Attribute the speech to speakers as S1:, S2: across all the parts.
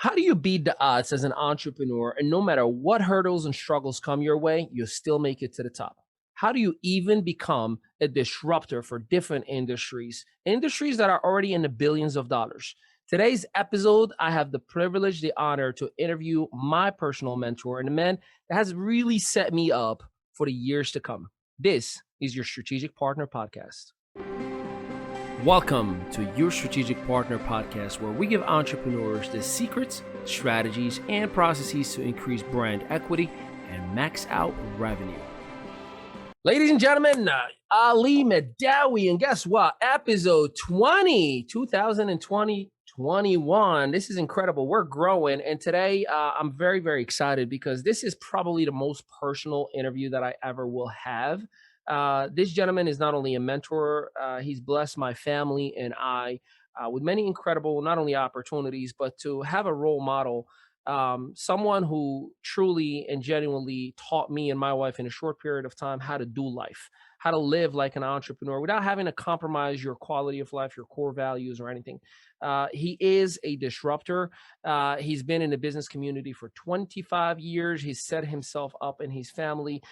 S1: How do you beat the odds as an entrepreneur and no matter what hurdles and struggles come your way, you still make it to the top? How do you even become a disruptor for different industries that are already in the billions of dollars? Today's episode, I have the privilege, the honor to interview my personal mentor and a man that has really set me up for the years to come. This is your Strategic Partner Podcast. Welcome to your Strategic Partner Podcast, where we give entrepreneurs the secrets, strategies, and processes to increase brand equity and max out revenue. Ladies and gentlemen, Ali Medawi, and guess what? Episode 20, 2020, 21. This is incredible. We're growing. And today I'm very, very excited because this is probably the most personal interview that I ever will have. This gentleman is not only a mentor, he's blessed my family and I with many incredible, not only opportunities, but to have a role model, someone who truly and genuinely taught me and my wife in a short period of time how to do life, how to live like an entrepreneur without having to compromise your quality of life, your core values, or anything. He is a disruptor. He's been in the business community for 25 years. He's set himself up and his family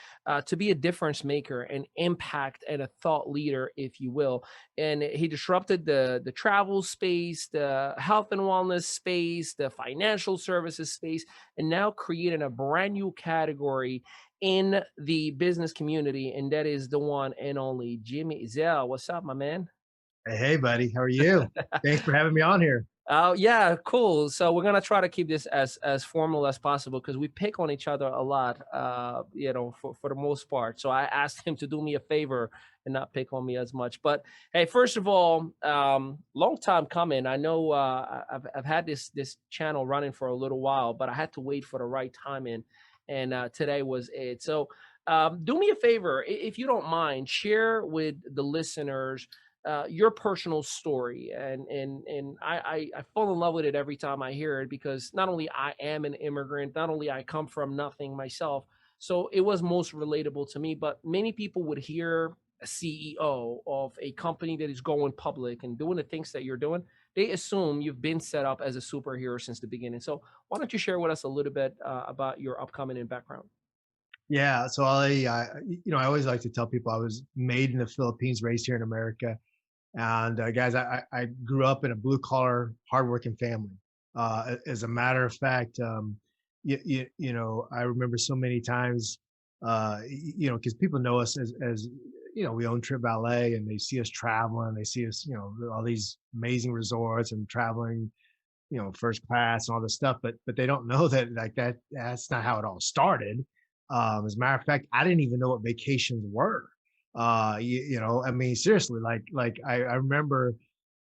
S1: to be a difference maker, an impact, and a thought leader, if you will. And he disrupted the travel space, the health and wellness space, the financial services space, and now creating a brand new category in the business community, and that is the one and only Jimmy Ezzell. What's up, my man?
S2: Hey, buddy. How are you? Thanks for having me on here.
S1: Oh yeah, cool. So we're gonna try to keep this as formal as possible because we pick on each other a lot, for the most part. So I asked him to do me a favor and not pick on me as much. But hey, first of all, long time coming. I know I've had this channel running for a little while, but I had to wait for the right time in, and today was it. So do me a favor, if you don't mind, share with the listeners your personal story, and I fall in love with it every time I hear it because not only I am an immigrant, not only I come from nothing myself, so it was most relatable to me. But many people would hear a CEO of a company that is going public and doing the things that you're doing. They assume you've been set up as a superhero since the beginning. So why don't you share with us a little bit about your upcoming and background?
S2: Yeah. So I always like to tell people I was made in the Philippines, raised here in America. And guys, I grew up in a blue collar, hardworking family. As a matter of fact, I remember so many times, because people know us as we own TripValet and they see us traveling, they see us, all these amazing resorts and traveling, first class and all this stuff, but they don't know that like that's not how it all started. As a matter of fact, I didn't even know what vacations were. I mean, seriously, I remember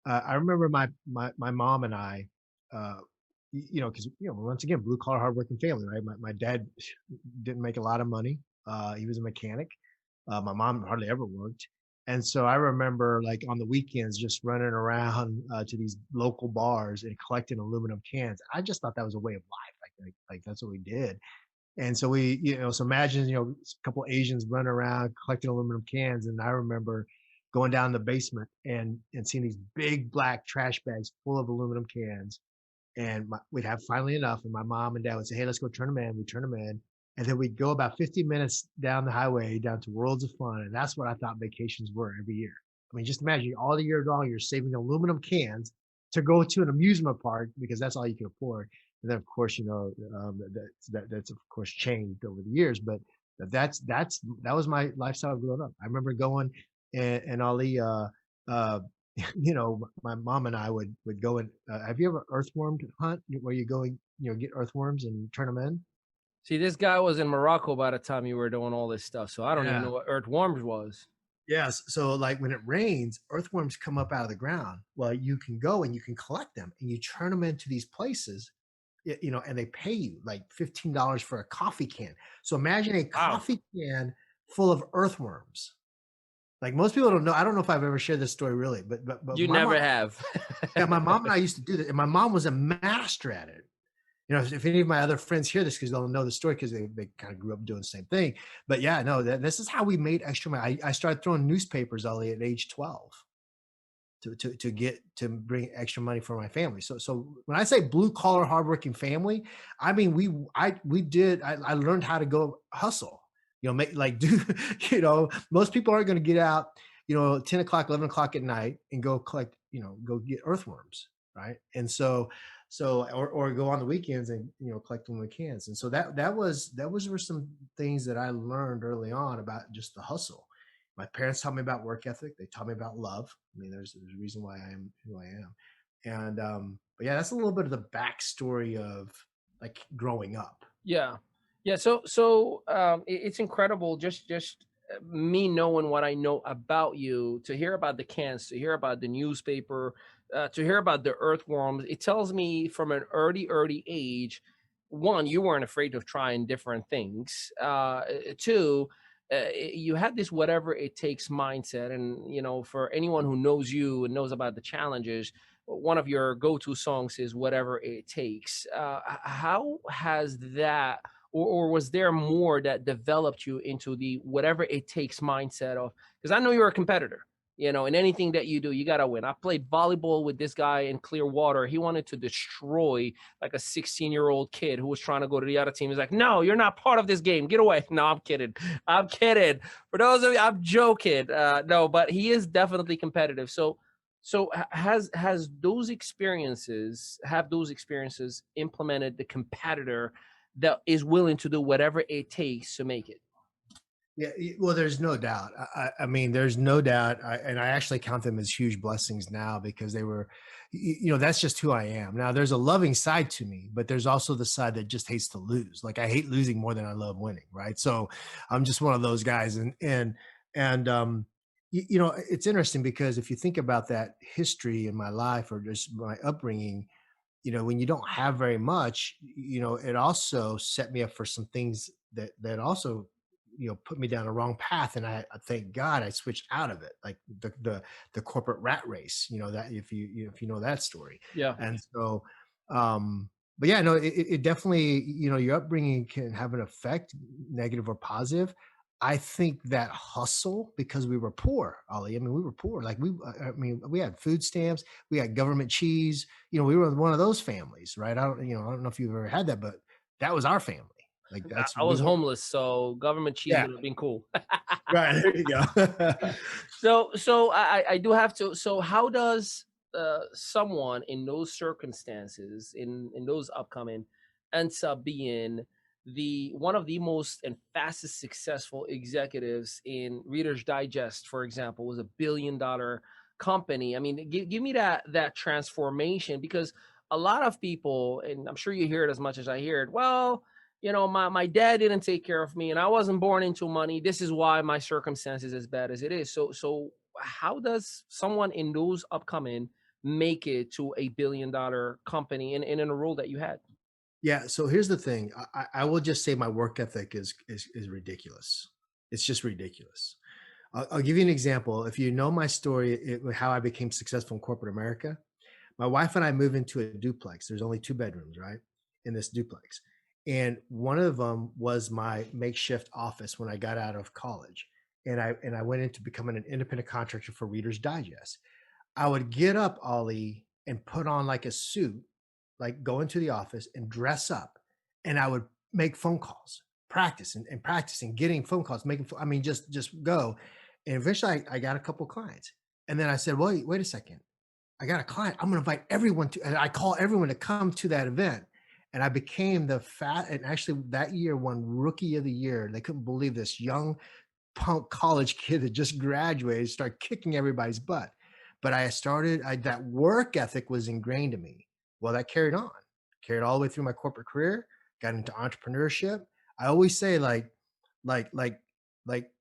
S2: my mom and I, because once again, blue collar, hardworking family, right? My dad didn't make a lot of money. He was a mechanic. My mom hardly ever worked. And so I remember like on the weekends just running around to these local bars and collecting aluminum cans. I just thought that was a way of life. Like that's what we did. And so so imagine, a couple Asians running around collecting aluminum cans. And I remember going down the basement and seeing these big black trash bags full of aluminum cans. And we'd have finally enough. And my mom and dad would say, hey, let's go turn them in. We turn them in. And then we'd go about 50 minutes down the highway down to Worlds of Fun. And that's what I thought vacations were every year. I mean, just imagine all the year long, you're saving aluminum cans to go to an amusement park because that's all you can afford. And then, of course, that's of course changed over the years. But that was my lifestyle growing up. I remember going and Ali, my mom and I would go and have you ever earthworm hunt where you go and get earthworms and turn them in?
S1: See, this guy was in Morocco by the time you were doing all this stuff, so I don't even
S2: Yeah.
S1: know what earthworms was.
S2: Yes. So like when it rains, earthworms come up out of the ground. Well, you can go and you can collect them and you turn them into these places, and they pay you like $15 for a coffee can. So imagine a
S1: Wow.
S2: coffee can full of earthworms. Like most people don't know. I don't know if I've ever shared this story really, but
S1: You
S2: my
S1: never
S2: mom,
S1: have.
S2: yeah, my mom and I used to do that, and my mom was a master at it. If any of my other friends hear this, because they'll know the story because they kind of grew up doing the same thing. But yeah, no, this is how we made extra money. I started throwing newspapers, Ellie, at age 12. to bring extra money for my family. So when I say blue collar hardworking family, I mean I learned how to go hustle. Make like do most people aren't going to get out 10 o'clock, 11 o'clock at night and go collect, go get earthworms, right? And or go on the weekends and collect them when we can. And so that were some things that I learned early on about just the hustle. My parents taught me about work ethic. They taught me about love. I mean, there's a reason why I am who I am. And but yeah, that's a little bit of the backstory of like growing up.
S1: Yeah. Yeah. It's incredible. Just me knowing what I know about you, to hear about the cans, to hear about the newspaper, to hear about the earthworms. It tells me from an early age, one, you weren't afraid of trying different things. Two, you had this whatever it takes mindset. And, for anyone who knows you and knows about the challenges, one of your go-to songs is whatever it takes. How has that, or was there more that developed you into the whatever it takes mindset of, because I know you're a competitor, in anything that you do, you got to win. I played volleyball with this guy in Clearwater. He wanted to destroy like a 16-year-old kid who was trying to go to the other team. He's like, no, you're not part of this game. Get away. No, I'm kidding. I'm kidding. For those of you, I'm joking. No, but he is definitely competitive. Has those experiences, have those experiences implemented the competitor that is willing to do whatever it takes to make it?
S2: Yeah, well, there's no doubt. I mean, there's no doubt, and I actually count them as huge blessings now because they were, that's just who I am. Now, there's a loving side to me, but there's also the side that just hates to lose. Like I hate losing more than I love winning, right? So I'm just one of those guys, and it's interesting because if you think about that history in my life or just my upbringing, when you don't have very much, it also set me up for some things that also, put me down a wrong path. And I thank God I switched out of it, like the corporate rat race, that if you know that story.
S1: Yeah.
S2: And so, but yeah, no, it definitely, your upbringing can have an effect, negative or positive. I think that hustle because we were poor, Ali. I mean, we were poor. Like I mean, we had food stamps, we had government cheese. We were one of those families, right? I don't know if you've ever had that, but that was our family. Like that's
S1: I
S2: we
S1: was
S2: weren't.
S1: homeless, so government cheese
S2: Yeah,
S1: would have been cool.
S2: right. There you go.
S1: So I do have to. So how does someone in those circumstances, in those upcoming, ends up being the one of the most and fastest successful executives in Reader's Digest, for example, was $1 billion company. I mean, give me that transformation, because a lot of people, and I'm sure you hear it as much as I hear it. Well, my dad didn't take care of me and I wasn't born into money. This is why my circumstances as bad as it is. So how does someone in those upcoming make it to $1 billion company in a role that you had?
S2: Yeah. So here's the thing. I will just say my work ethic is ridiculous. It's just ridiculous. I'll give you an example. If you know my story, how I became successful in corporate America, my wife and I moved into a duplex. There's only 2 bedrooms, right, in this duplex. And one of them was my makeshift office when I got out of college. And I went into becoming an independent contractor for Reader's Digest. I would get up, Ollie, and put on like a suit, like go into the office and dress up. And I would make phone calls, practice and practice and getting phone calls, I mean, just go. And eventually I got a couple clients. And then I said, wait a second. I got a client. I'm going to invite everyone to, and I call everyone to come to that event. And I became and actually that year won rookie of the year. They couldn't believe this young punk college kid that just graduated, started kicking everybody's butt. But that work ethic was ingrained in me. Well, that carried all the way through my corporate career, got into entrepreneurship. I always say like, like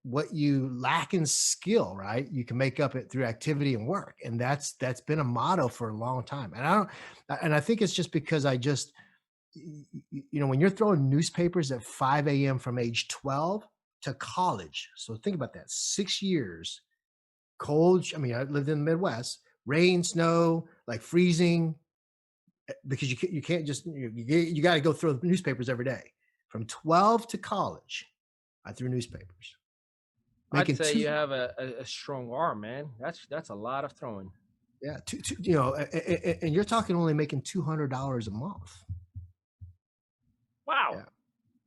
S2: what you lack in skill, right? You can make up it through activity and work. And that's been a motto for a long time. And I think it's just because when you're throwing newspapers at 5 a.m. from age 12 to college. So think about that. 6 years, cold. I mean, I lived in the Midwest, rain, snow, like freezing, because you can't just, you got to go throw newspapers every day. From 12 to college, I threw newspapers.
S1: I'd
S2: Making
S1: say
S2: two,
S1: you have a strong arm, man. That's a lot of throwing.
S2: Yeah, you know, and you're talking only making $200 a month.
S1: Wow.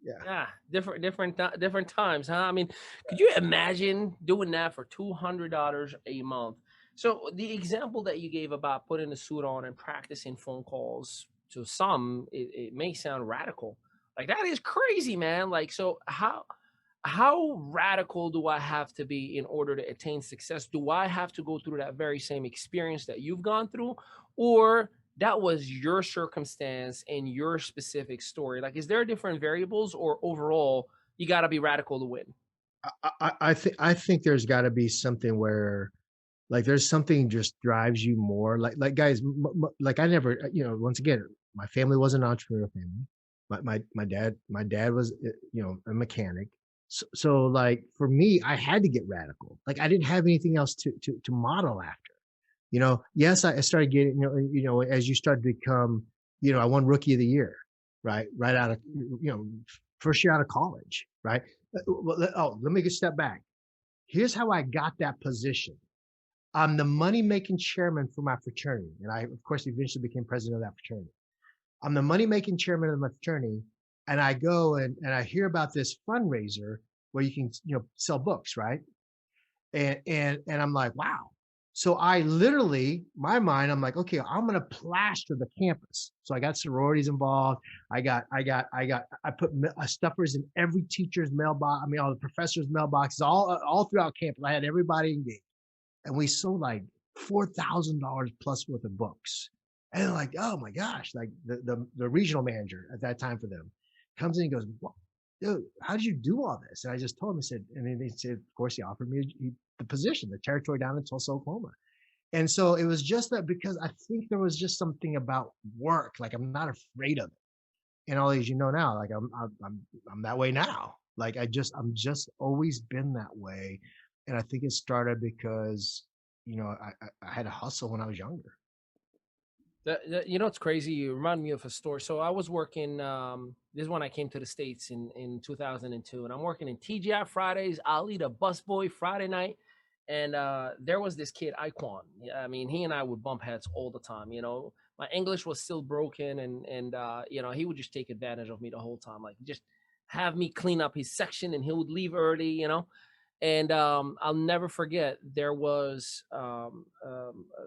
S2: Yeah, yeah.
S1: Yeah, different times, huh? I mean, could you imagine doing that for $200 a month? So the example that you gave about putting a suit on and practicing phone calls, to some, it may sound radical. Like that is crazy, man. Like, so how radical do I have to be in order to attain success? Do I have to go through that very same experience that you've gone through? Or that was your circumstance and your specific story? Like, is there different variables, or overall, you got to be radical to win?
S2: I think there's got to be something where like there's something just drives you more. Like guys, like I never, you know, once again, my family was an entrepreneurial family. My dad was, you know, a mechanic. So like for me, I had to get radical. Like I didn't have anything else to model after. You know, yes, I started getting, as you start to become, you know, I won rookie of the year, right? Right out of, you know, first year out of college, right? Let me get a step back. Here's how I got that position. I'm the money making chairman for my fraternity. And I, of course, eventually became president of that fraternity. I'm the money making chairman of my fraternity. And I go and I hear about this fundraiser where you can, you know, sell books, right? And I'm like, wow. So I literally, my mind, I'm like, okay, I'm gonna plaster the campus. So I got sororities involved. I put stuffers in every teacher's mailbox. I mean, all the professors' mailboxes, all throughout campus. I had everybody engaged, and we sold like $4,000 plus worth of books. And they're like, oh my gosh, like the regional manager at that time for them comes in and goes, what, dude, how did you do all this? And I just told him, I said, and then he said, of course, he offered me the position, the territory down in Tulsa, Oklahoma. And so it was just that because I think there was just something about work, like I'm not afraid of it. And all these, you know, now, like I'm that way now. Like I'm just always been that way. And I think it started because, you know, I had to hustle when I was younger.
S1: You know, it's crazy. You remind me of a story. So I was working. This is when I came to the States in 2002, and I'm working in TGI Fridays. I'll eat a busboy Friday night, and there was this kid Iquan. Yeah, I mean, he and I would bump heads all the time. You know, my English was still broken, and you know, he would just take advantage of me the whole time. Like, just have me clean up his section, and he would leave early. You know, and I'll never forget, there was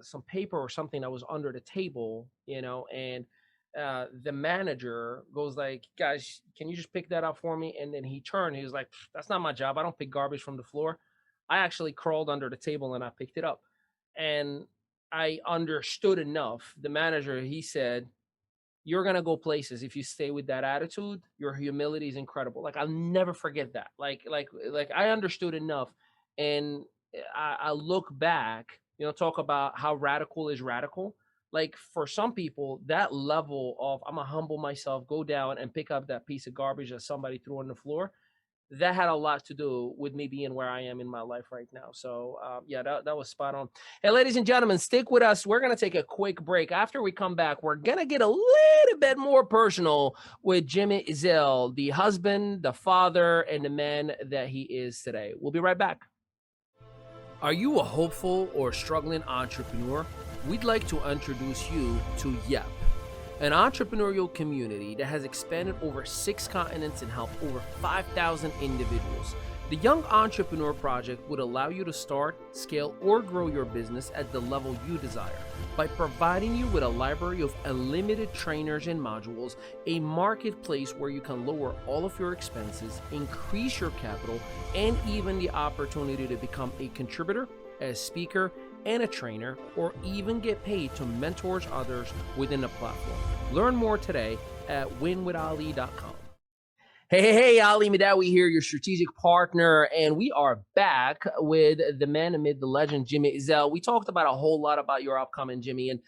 S1: some paper or something that was under the table, you know, and the manager goes like, "Guys, can you just pick that up for me?" And then he turned. He was like, "That's not my job. I don't pick garbage from the floor." I actually crawled under the table and I picked it up, and I understood enough. The manager, he said, "You're gonna go places if you stay with that attitude. Your humility is incredible." Like, I'll never forget that. Like I understood enough, and I look back, you know, talk about how radical is radical. Like, for some people, that level of I'm gonna humble myself, go down and pick up that piece of garbage that somebody threw on the floor, that had a lot to do with me being where I am in my life right now. So, yeah, that was spot on. Hey, ladies and gentlemen, stick with us. We're going to take a quick break. After we come back, we're going to get a little bit more personal with Jimmy Ezzell, the husband, the father, and the man that he is today. We'll be right back. Are you a hopeful or struggling entrepreneur? We'd like to introduce you to YEP, an entrepreneurial community that has expanded over 6 continents and helped over 5,000 individuals. The Young Entrepreneur Project would allow you to start, scale, or grow your business at the level you desire by providing you with a library of unlimited trainers and modules, a marketplace where you can lower all of your expenses, increase your capital, and even the opportunity to become a contributor, a speaker, and a trainer, or even get paid to mentor others within the platform. Learn more today at winwithali.com. Hey, Ali Madawi here, your strategic partner, and we are back with the man amid the legend, Jimmy Ezzell. We talked about a whole lot about your upcoming, Jimmy, and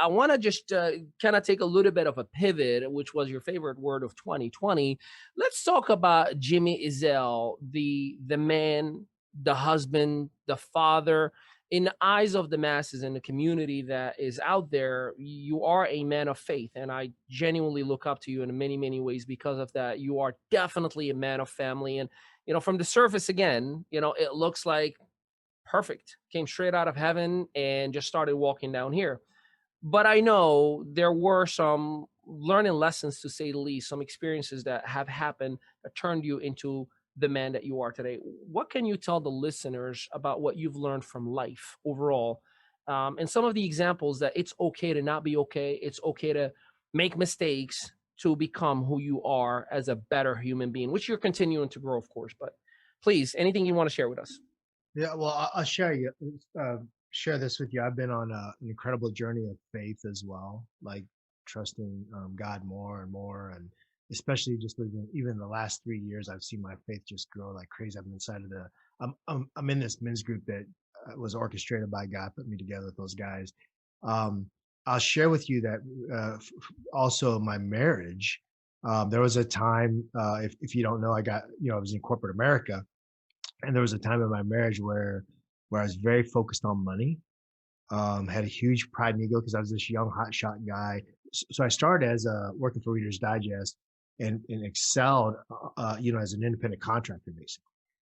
S1: I want to just kind of take a little bit of a pivot, which was your favorite word of 2020. Let's talk about Jimmy Ezzell, the man, the husband, the father. In the eyes of the masses and the community that is out there, you are a man of faith. And I genuinely look up to you in many, many ways because of that. You are definitely a man of family. And, you know, from the surface, again, you know, it looks like perfect. Came straight out of heaven and just started walking down here. But I know there were some learning lessons, to say the least, some experiences that have happened that turned you into the man that you are today. What can you tell the listeners about what you've learned from life overall? And some of the examples that it's okay to not be okay. It's okay to make mistakes to become who you are as a better human being, which you're continuing to grow, of course. But please, anything you want to share with us?
S2: Yeah, well, I'll share this with you. I've been on an incredible journey of faith as well, like trusting God more and more, and especially just within even the last 3 years, I've seen my faith just grow like crazy. I'm inside of the I'm in this men's group that was orchestrated by God, put me together with those guys. Um, I'll share with you that also my marriage. There was a time, if you don't know, I was in corporate America, and there was a time in my marriage where I was very focused on money, had a huge pride and ego because I was this young hotshot guy. So I started as working for Reader's Digest and excelled, as an independent contractor basically,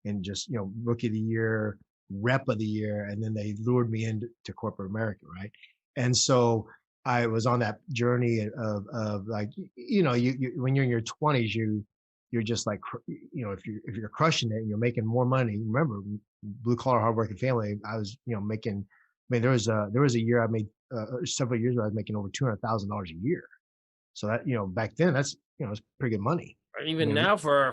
S2: and just rookie of the year, rep of the year, and then they lured me into corporate America, right? And so I was on that journey of like you when you're in your 20s, you're just like if you're crushing it and you're making more money. Remember, blue collar hardworking family. I was making. I mean, there was a year I made several years where I was making over $200,000 a year. So that back then that's it's pretty good money. I
S1: Even
S2: mean,
S1: now, for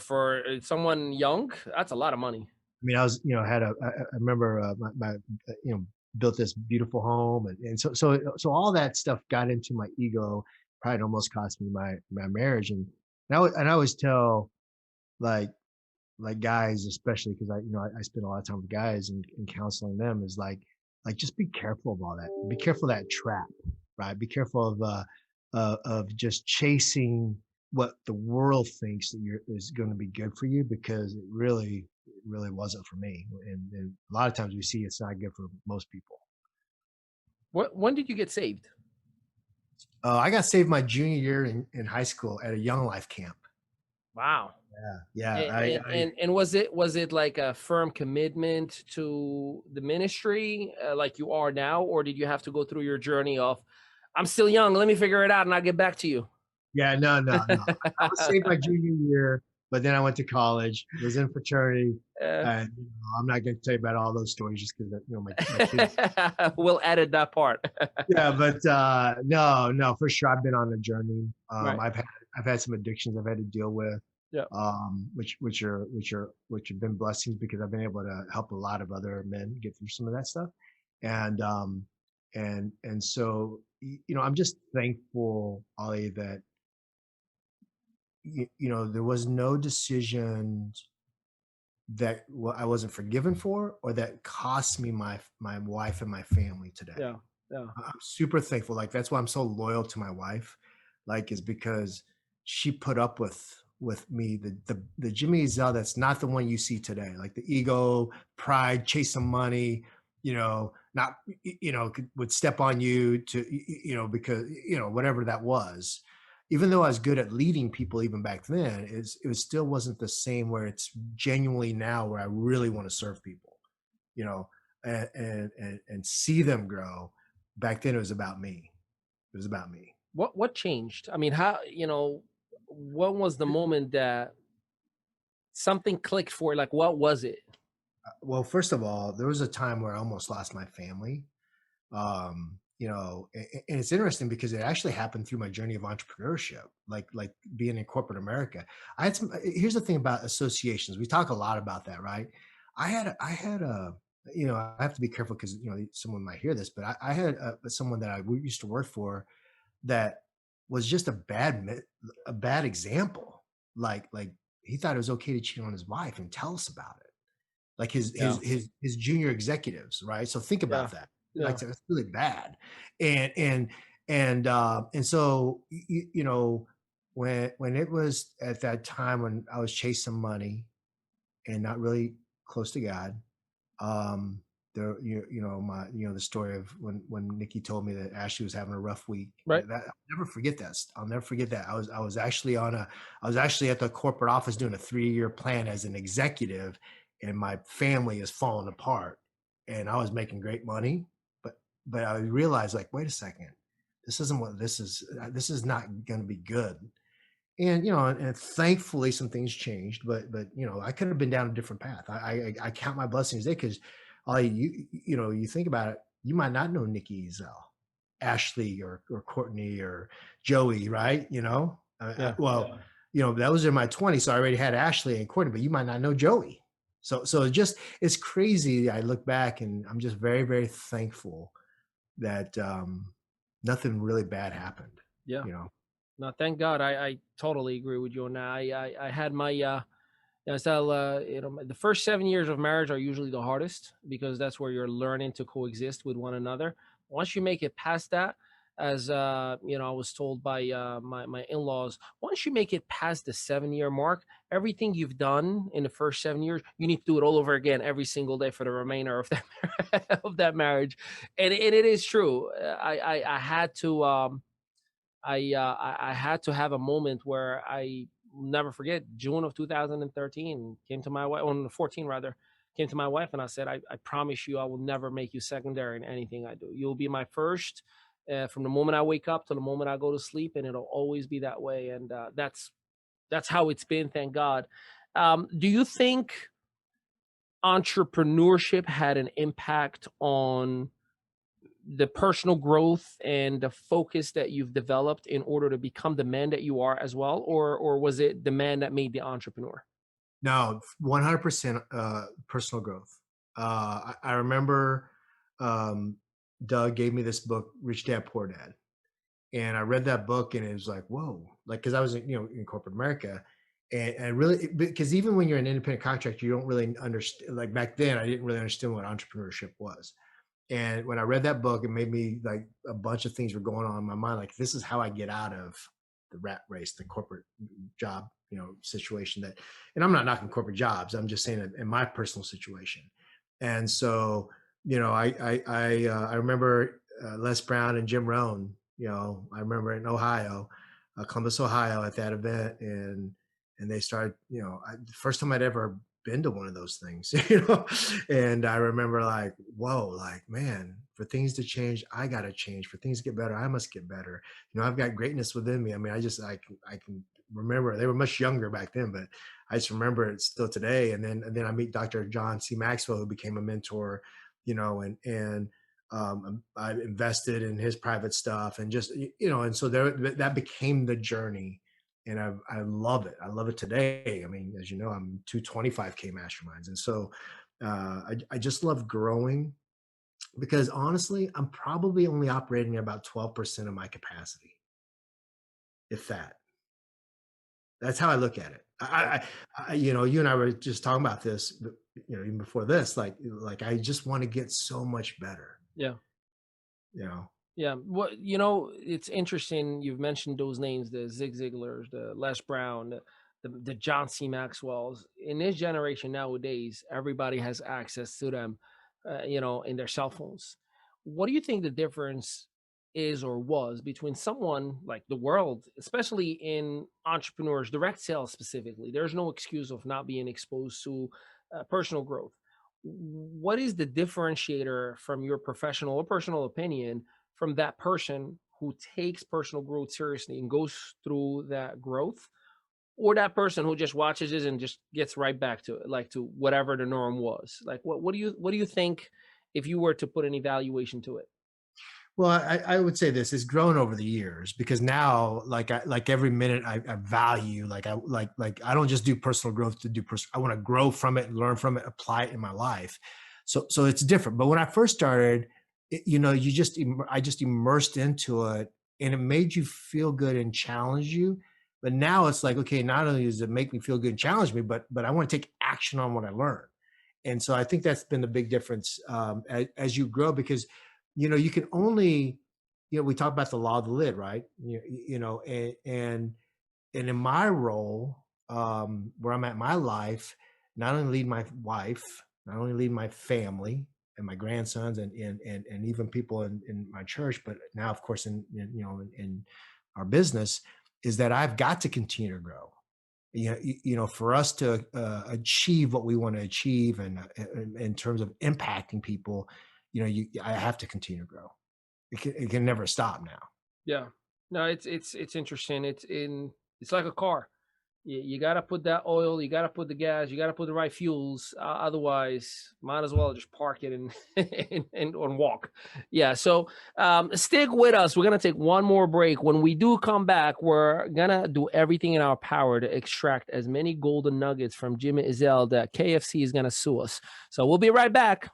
S1: someone young, that's a lot of money.
S2: I was, I remember built this beautiful home, and so all that stuff got into my ego. Probably almost cost me my marriage, and I always tell like guys, especially because I spend a lot of time with guys and counseling them is like just be careful of all that. Be careful of that trap, right? Be careful of just chasing what the world thinks that is going to be good for you because it really wasn't for me. And a lot of times we see it's not good for most people.
S1: When did you get saved?
S2: I got saved my junior year in high school at a Young Life camp.
S1: Wow.
S2: Yeah.
S1: And was it like a firm commitment to the ministry, like you are now, or did you have to go through your journey of, I'm still young, let me figure it out and I'll get back to you?
S2: Yeah, no, no, no. I was saved my junior year, but then I went to college, was in fraternity,
S1: Uh,
S2: and I'm not going to tell you about all those stories just because my kids.
S1: we'll edit that part.
S2: Yeah, but no, no, for sure. I've been on a journey.
S1: Right.
S2: I've had some addictions I've had to deal with,
S1: Yeah.
S2: which have been blessings because I've been able to help a lot of other men get through some of that stuff, and so I'm just thankful, Ollie, that there was no decision that I wasn't forgiven for or that cost me my wife and my family today.
S1: Yeah. Yeah.
S2: I'm super thankful. Like that's why I'm so loyal to my wife. Like is because she put up with me, the Jimmy Ezzell that's not the one you see today. Like the ego, pride, chase some money, not would step on you to because whatever that was. Even though I was good at leading people even back then, it still wasn't the same where it's genuinely now where I really want to serve people, you know, and see them grow. Back then it was about me. It was about me.
S1: What changed? I mean, how, when was the moment that something clicked for you? Like, what was it?
S2: Well, first of all, there was a time where I almost lost my family. And it's interesting because it actually happened through my journey of entrepreneurship, like being in corporate America. Here's the thing about associations. We talk a lot about that, right? I have to be careful because, someone might hear this, but I had someone that I used to work for that was just a bad example. Like he thought it was okay to cheat on his wife and tell us about it. Like
S1: Yeah.
S2: his junior executives, right? So think
S1: Yeah.
S2: about that. Like
S1: Yeah.
S2: that's really bad. And so when it was at that time when I was chasing money and not really close to God, um, there the story of when Nikki told me that Ashley was having a rough week.
S1: Right.
S2: That I'll never forget that. I'll never forget that. I was actually at the corporate office doing a 3-year plan as an executive, and my family is falling apart. and I was making great money, but I realized like, wait a second, this isn't what this is not going to be good. And and thankfully some things changed, but I could have been down a different path. I count my blessings there because you think about it, you might not know Nikki Ezzell, Ashley or Courtney or Joey, right?
S1: Yeah.
S2: Well, that was in my 20s, so I already had Ashley and Courtney, but you might not know Joey. So it's crazy. I look back and I'm just very, very thankful that nothing really bad happened,
S1: Yeah.
S2: you know.
S1: No, thank God. I totally agree with you on that. I had my so, the first 7 years of marriage are usually the hardest because that's where you're learning to coexist with one another. Once you make it past that, as I was told by my in-laws, once you make it past the 7 year mark, everything you've done in the first 7 years, you need to do it all over again every single day for the remainder of that of that marriage. And it is true. I had to. I had to have a moment where I never forget. June of 2013 came to my wife, on 14 rather, came to my wife and I said, I promise you, I will never make you secondary in anything I do. You'll be my first from the moment I wake up to the moment I go to sleep, and it'll always be that way. And that's how it's been. Thank God. Do you think entrepreneurship had an impact on the personal growth and the focus that you've developed in order to become the man that you are as well, or was it the man that made the entrepreneur?
S2: No, 100% personal growth. I remember um, Doug gave me this book, Rich Dad Poor Dad, and I read that book, and it was like, whoa, like because I was in corporate America, and I really because even when you're an independent contractor, you don't really understand. Like back then, I didn't really understand what entrepreneurship was. And when I read that book, it made me like a bunch of things were going on in my mind. Like, this is how I get out of the rat race, the corporate job, situation and I'm not knocking corporate jobs. I'm just saying that in my personal situation. And so, I remember Les Brown and Jim Rohn. I remember in Ohio, Columbus, Ohio, at that event, and they started. The first time I'd ever been to one of those things, and I remember like, whoa, like, man, for things to change, I got to change. For things to get better, I must get better. I've got greatness within me. I mean, I can remember they were much younger back then, but I just remember it still today. And then I meet Dr. John C. Maxwell, who became a mentor, and I invested in his private stuff, and just, and so that became the journey. And I love it. I love it today. I mean, as you know, I'm 225K masterminds. And so I just love growing because honestly, I'm probably only operating at about 12% of my capacity, if that. That's how I look at it. You and I were just talking about this, but, even before this, like I just want to get so much better,
S1: Yeah.
S2: you know?
S1: Yeah. It's interesting. You've mentioned those names, the Zig Ziglars, the Les Brown, the John C. Maxwells. In this generation nowadays, everybody has access to them, in their cell phones. What do you think the difference is or was between someone like the world, especially in entrepreneurs, direct sales specifically? There's no excuse of not being exposed to personal growth. What is the differentiator from your professional or personal opinion from that person who takes personal growth seriously and goes through that growth, or that person who just watches it and just gets right back to it, like to whatever the norm was? Like, what do you think if you were to put an evaluation to it?
S2: Well, I would say this has grown over the years because now, like every minute I value, like I don't just do personal growth to do personal. I want to grow from it and learn from it, apply it in my life. So it's different. But when I first started, I just immersed into it, and it made you feel good and challenge you. But now it's like, okay, not only does it make me feel good and challenge me, but I want to take action on what I learned. And so I think that's been the big difference as you grow, because you can only, we talk about the law of the lid, right? And in my role, where I'm at in my life, not only lead my wife, not only lead my family and my grandsons, and even people in my church, but now of course in our business, is that I've got to continue to grow. For us to achieve what we want to achieve, and in terms of impacting people, I have to continue to grow. It can never stop now.
S1: Yeah. No, it's interesting. It's like a car. You got to put that oil, you got to put the gas, you got to put the right fuels. Otherwise, might as well just park it and and walk. Yeah. So stick with us. We're gonna take one more break. When we do come back, we're gonna do everything in our power to extract as many golden nuggets from Jimmy Ezzell that KFC is gonna sue us. So we'll be right back.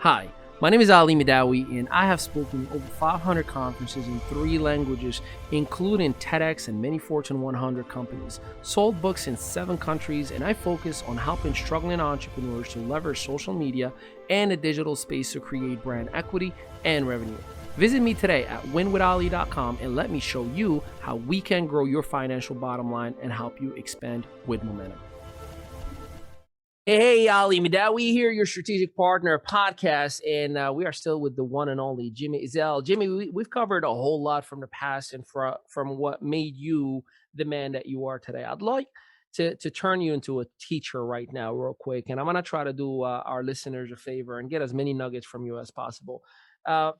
S1: Hi, my name is Ali Midawi, and I have spoken at over 500 conferences in 3 languages, including TEDx and many Fortune 100 companies, sold books in 7 countries, and I focus on helping struggling entrepreneurs to leverage social media and the digital space to create brand equity and revenue. Visit me today at winwithali.com and let me show you how we can grow your financial bottom line and help you expand with momentum. Hey, Ali Midawi here, your strategic partner podcast, and we are still with the one and only Jimmy Ezzell. Jimmy, we've covered a whole lot from the past and from what made you the man that you are today. I'd like to turn you into a teacher right now, real quick, and I'm gonna try to do our listeners a favor and get as many nuggets from you as possible.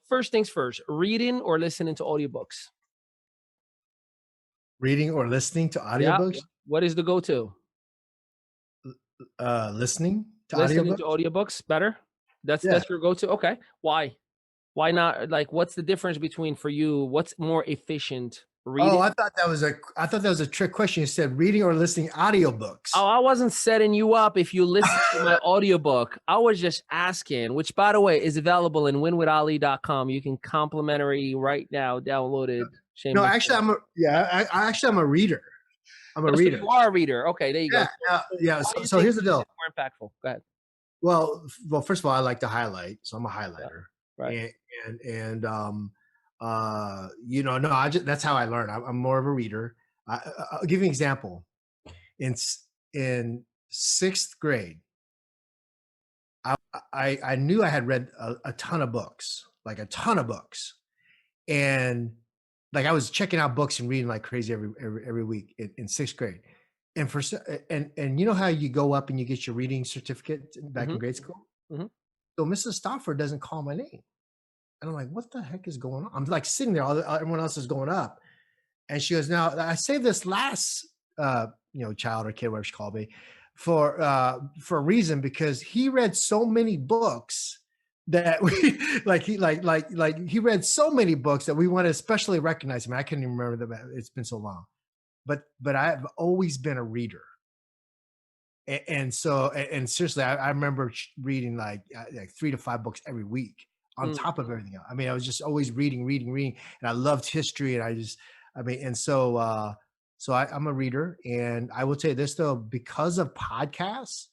S1: First things first: reading or listening to audiobooks?
S2: Reading or listening to
S1: Yeah.
S2: audiobooks?
S1: What is the go-to?
S2: Listening to
S1: Listening to
S2: audiobooks?
S1: audiobooks better? That's
S2: Yeah.
S1: that's your go-to? Okay. Why? Why not? Like, what's the difference between for you? What's more efficient?
S2: Oh,
S1: Reading?
S2: I thought that was a trick question. You said reading or listening audiobooks.
S1: Oh, I wasn't setting you up if you listen to my audiobook. I was just asking, which by the way is available in winwithali.com. You can complimentary right now, download it.
S2: No,
S1: Shameless
S2: actually,
S1: plug.
S2: I'm a reader. I'm a
S1: Oh, so
S2: reader.
S1: you are a reader. Okay, there you go.
S2: Yeah,
S1: So
S2: yeah.
S1: why do
S2: So,
S1: you
S2: so
S1: think
S2: here's the
S1: reading
S2: deal.
S1: is more impactful? Go ahead.
S2: Well, first of all, I like to highlight, so I'm a
S1: Yeah.
S2: highlighter,
S1: Right.
S2: and no, that's how I learn. I'm more of a reader. I'll give you an example. In 6th grade, I knew I had read a ton of books, like a ton of books, and like I was checking out books and reading like crazy every week in 6th grade. And and you know how you go up and you get your reading certificate back
S1: Mm-hmm.
S2: in grade school?
S1: Mm-hmm.
S2: So Mrs. Stoffer doesn't call my name. And I'm like, what the heck is going on? I'm like sitting there, everyone else is going up. And she goes, now I saved this last child or kid, whatever she called me, for a reason, because he read so many books that we he read so many books that we want to especially recognize him. I can't even remember them. It's been so long. But I've always been a reader. And seriously, I remember reading like 3 to 5 books every week on top of everything else. I mean, I was just always reading, and I loved history, and I'm a reader, and I will tell you this though, because of podcasts,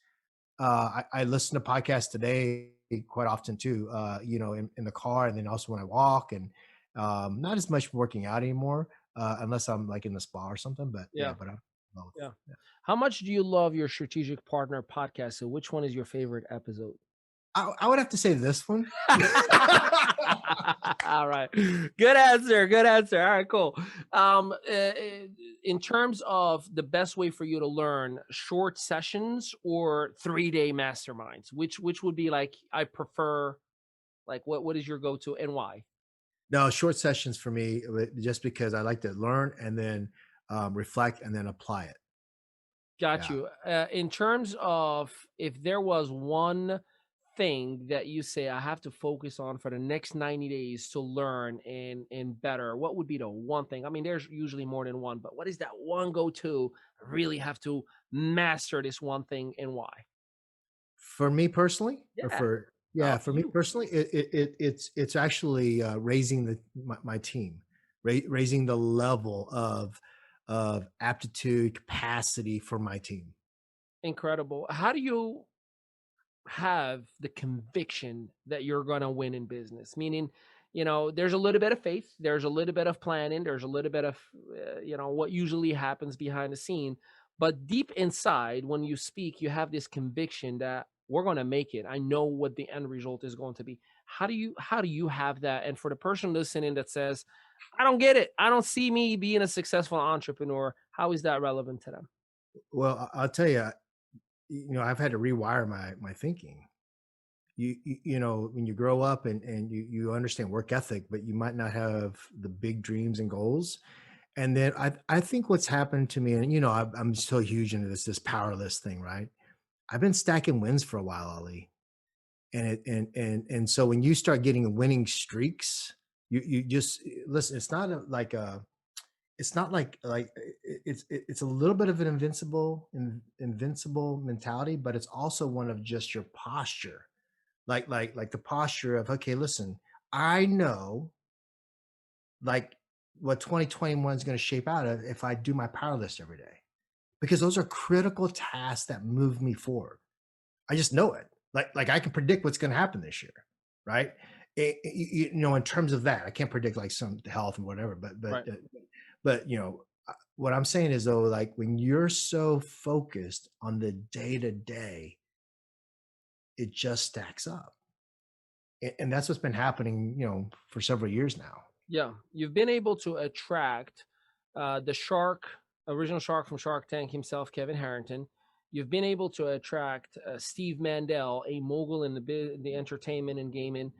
S2: I listen to podcasts today quite often too. In the car, and then also when I walk, and not as much working out anymore, unless I'm like in the spa or something. But yeah,
S1: Yeah.
S2: but I'm both.
S1: Yeah.
S2: Yeah.
S1: How much do you love your strategic partner podcast? So which one is your favorite episode?
S2: I would have to say this one.
S1: All right. Good answer. Good answer. All right, cool. In terms of the best way for you to learn, short sessions or 3-day masterminds, which would be like, I prefer, like, what is your go-to and why?
S2: No, short sessions for me, just because I like to learn and then reflect and then apply it.
S1: Got
S2: Yeah.
S1: you. In terms of, if there was one thing that you say I have to focus on for the next 90 days to learn and better, what would be the one thing? I mean, there's usually more than one, but what is that one go-to? I really have to master this one thing and why?
S2: For me personally, or
S1: Yeah,
S2: for
S1: no,
S2: yeah,
S1: up
S2: for
S1: to
S2: me
S1: you.
S2: personally, it's actually raising my team, raising the level of aptitude, capacity for my team.
S1: Incredible. How do you have the conviction that you're going to win in business? Meaning, there's a little bit of faith, there's a little bit of planning, there's a little bit of, what usually happens behind the scene. But deep inside, when you speak, you have this conviction that we're going to make it. I know what the end result is going to be. How do you have that? And for the person listening that says, I don't get it. I don't see me being a successful entrepreneur. How is that relevant to them?
S2: Well, I'll tell you, I've had to rewire my thinking. When you grow up and you understand work ethic, but you might not have the big dreams and goals. And then I think what's happened to me, and I'm so huge into this powerless thing, right? I've been stacking wins for a while, Ali. And so when you start getting winning streaks, you just listen. It's not it's a little bit of an invincible mentality, but it's also one of just your posture, like the posture of, okay, listen, I know like what 2021 is going to shape out of if I do my power list every day, because those are critical tasks that move me forward. I just know it. Like I can predict what's going to happen this year, right? In terms of that, I can't predict like some health and whatever,
S1: Right.
S2: but what I'm saying is though, like when you're so focused on the day to day, it just stacks up, and that's what's been happening, for several years now.
S1: Yeah, you've been able to attract the shark, original shark from Shark Tank himself, Kevin Harrington. You've been able to attract Steve Mandel, a mogul in the entertainment and gaming.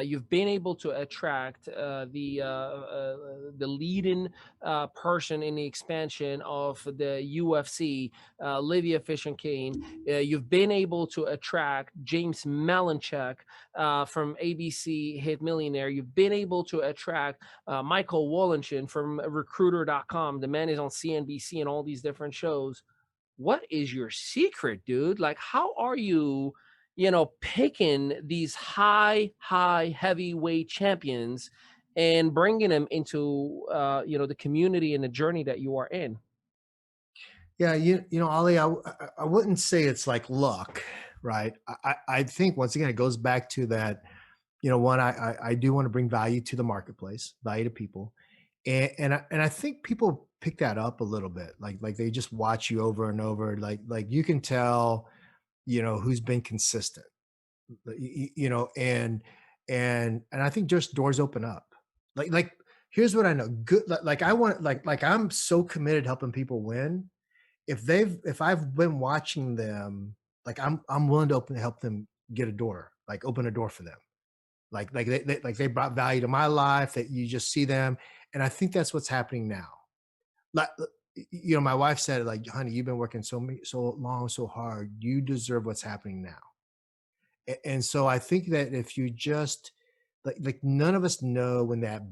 S1: You've been able to attract the leading person in the expansion of the UFC, Livia Fish and Kane. You've been able to attract James Malinchak from ABC Hit Millionaire. You've been able to attract Michael Wallenchin from recruiter.com. The man is on CNBC and all these different shows. What is your secret, dude? Like, how are you, picking these high heavyweight champions and bringing them into, the community and the journey that you are in?
S2: Yeah, Ali, I wouldn't say it's like luck, right? I think once again it goes back to that. One, I do want to bring value to the marketplace, value to people, and I think people pick that up a little bit. Like they just watch you over and over. Like you can tell, who's been consistent. And I think just doors open up. Like here's what I know. Good. Like I want like I'm so committed helping people win. If I've been watching them, like I'm willing to help them get a door, like open a door for them. Like they brought value to my life, that you just see them. And I think that's what's happening now. Like, my wife said, like, honey, you've been working so long, so hard. You deserve what's happening now. And so I think that if you just like none of us know when that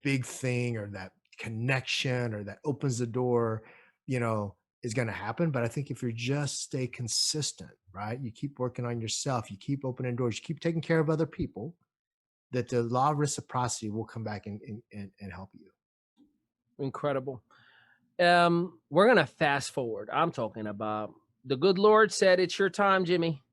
S2: big thing or that connection or that opens the door, is going to happen. But I think if you just stay consistent, right? You keep working on yourself, you keep opening doors, you keep taking care of other people, that the law of reciprocity will come back and help you.
S1: Incredible. We're gonna fast forward. I'm talking about the good Lord said it's your time, Jimmy.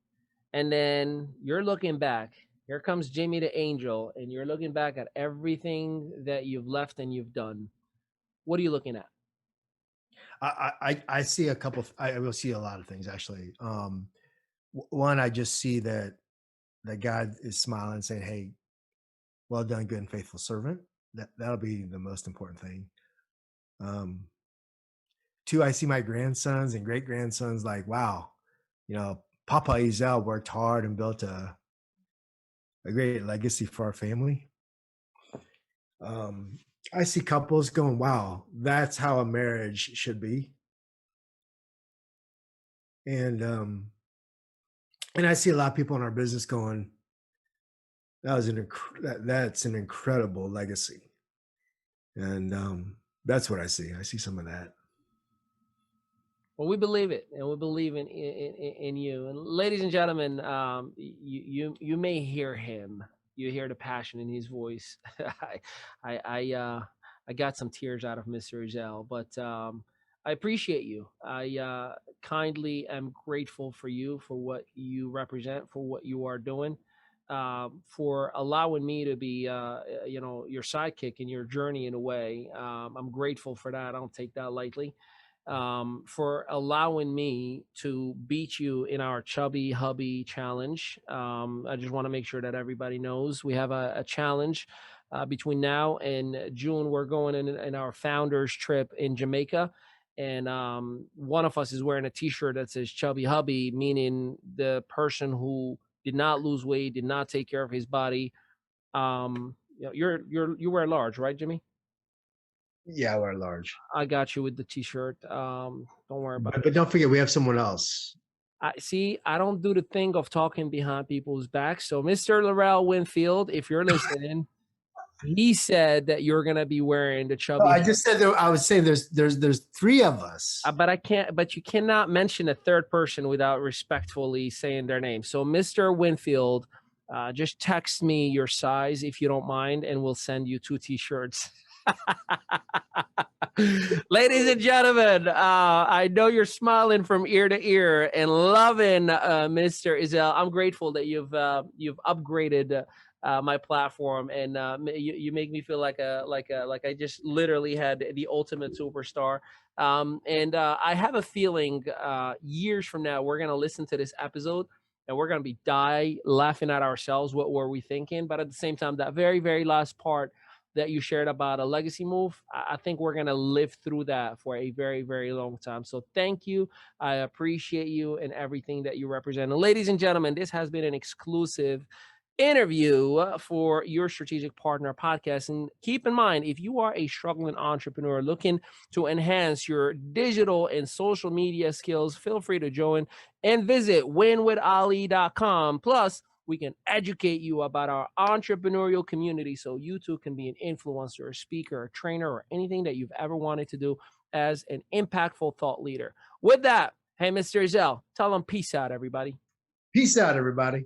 S1: And then you're looking back. Here comes Jimmy the angel, and you're looking back at everything that you've left and you've done. What are you looking at?
S2: I see a couple. I will see a lot of things actually. One, I just see that God is smiling, saying, "Hey, well done, good and faithful servant." That'll be the most important thing. Um, Two, I see my grandsons and great grandsons like, wow, Papa Ezzell worked hard and built a great legacy for our family. Um, I see couples going, wow, that's how a marriage should be. And I see a lot of people in our business going, that's an incredible legacy. And that's what I see. I see some of that.
S1: Well, we believe it, and we believe in you. And ladies and gentlemen, you may hear him. You hear the passion in his voice. I I uh, I got some tears out of Mr. Ezzell, but I appreciate you. I kindly am grateful for you, for what you represent, for what you are doing, for allowing me to be your sidekick in your journey in a way. I'm grateful for that. I don't take that lightly, for allowing me to beat you in our chubby hubby challenge. I just want to make sure that everybody knows we have a challenge between now and June, we're going in our founders trip in Jamaica. And one of us is wearing a T-shirt that says "Chubby Hubby," meaning the person who did not lose weight, did not take care of his body. You wear large, right, Jimmy?
S2: Yeah, we're large.
S1: I got you with the T-shirt. Don't worry about
S2: But don't forget, we have someone else.
S1: I don't do the thing of talking behind people's backs. So, Mr. Laurel Winfield, if you're listening, he said that you're gonna be wearing the
S2: No,
S1: chubby.
S2: I just said I was saying there's three of us.
S1: But I can't. But you cannot mention a third person without respectfully saying their name. So, Mr. Winfield, just text me your size if you don't mind, and we'll send you 2 T-shirts. Ladies and gentlemen, I know you're smiling from ear to ear and loving Mr. Ezzell. I'm grateful that you've upgraded my platform, and you make me feel like I just literally had the ultimate superstar. And I have a feeling years from now we're gonna listen to this episode and we're gonna be laughing at ourselves. What were we thinking? But at the same time, that very last part that you shared about a legacy move, I think we're going to live through that for a very long time. So thank you. I appreciate you and everything that you represent. And ladies and gentlemen, this has been an exclusive interview for your strategic partner podcast. And keep in mind, if you are a struggling entrepreneur looking to enhance your digital and social media skills, feel free to join and visit winwithali.com. Plus, we can educate you about our entrepreneurial community so you too can be an influencer, a speaker, a trainer, or anything that you've ever wanted to do as an impactful thought leader. With that, hey, Mr. Ezzell, tell them peace out, everybody.
S2: Peace out, everybody.